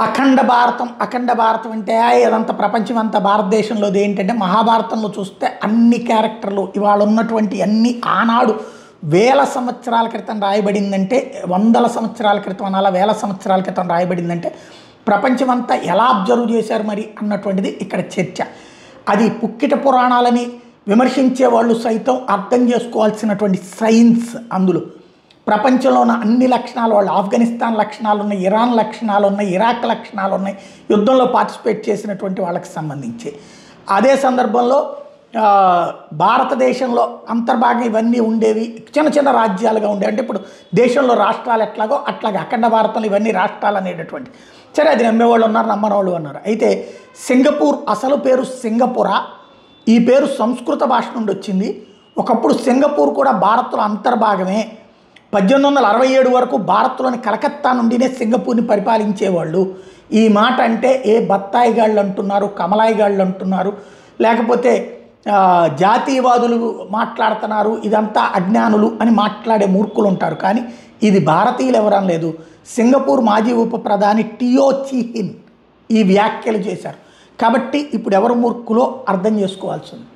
అఖండ భారతం అంటే ఇదంతా ప్రపంచం అంతా భారతదేశంలోది ఏంటంటే మహాభారతంలో చూస్తే అన్ని క్యారెక్టర్లు ఇవాళ ఉన్నటువంటి అన్ని ఆనాడు వేల సంవత్సరాల క్రితం రాయబడిందంటే వందల సంవత్సరాల క్రితం అనాల వేల సంవత్సరాల క్రితం రాయబడిందంటే ప్రపంచం అంతా ఎలా అబ్జర్వ్ చేశారు మరి అన్నటువంటిది ఇక్కడ చర్చ. అది పుక్కిట పురాణాలని విమర్శించే వాళ్ళు సైతం అర్థం చేసుకోవాల్సినటువంటి సైన్స్. అందులో ప్రపంచంలో ఉన్న అన్ని లక్షణాలు వాళ్ళు ఆఫ్ఘనిస్తాన్ లక్షణాలు ఉన్నాయి, ఇరాన్ లక్షణాలు ఉన్నాయి, ఇరాక్ లక్షణాలు ఉన్నాయి, యుద్ధంలో పార్టిసిపేట్ చేసినటువంటి వాళ్ళకి సంబంధించి. అదే సందర్భంలో భారతదేశంలో అంతర్భాగం ఇవన్నీ ఉండేవి, చిన్న చిన్న రాజ్యాలుగా ఉండేవి. అంటే ఇప్పుడు దేశంలో రాష్ట్రాలు ఎట్లాగో అట్లాగే అఖండ భారతంలో ఇవన్నీ రాష్ట్రాలు అనేటటువంటి. సరే, అది నమ్మేవాళ్ళు ఉన్నారు, నమ్మని వాళ్ళు ఉన్నారు. అయితే సింగపూర్ అసలు పేరు సింగపురా. ఈ పేరు సంస్కృత భాష నుండి వచ్చింది. ఒకప్పుడు సింగపూర్ కూడా భారత్లో అంతర్భాగమే. 1867 వరకు భారత్లోని కలకత్తా నుండినే సింగపూర్ని పరిపాలించేవాళ్ళు. ఈ మాట అంటే ఏ బత్తాయిగాళ్ళు అంటున్నారు, కమలాయిగాళ్ళు అంటున్నారు, లేకపోతే జాతీయవాదులు మాట్లాడుతున్నారు, ఇదంతా అజ్ఞానులు అని మాట్లాడే మూర్ఖులు ఉంటారు. కానీ ఇది భారతీయులు ఎవరని లేదు. సింగపూర్ మాజీ ఉప ప్రధాని టియో చీ హిన్ ఈ వ్యాఖ్యలు చేశారు. కాబట్టి ఇప్పుడు ఎవరు మూర్ఖులో అర్థం చేసుకోవాల్సి ఉంది.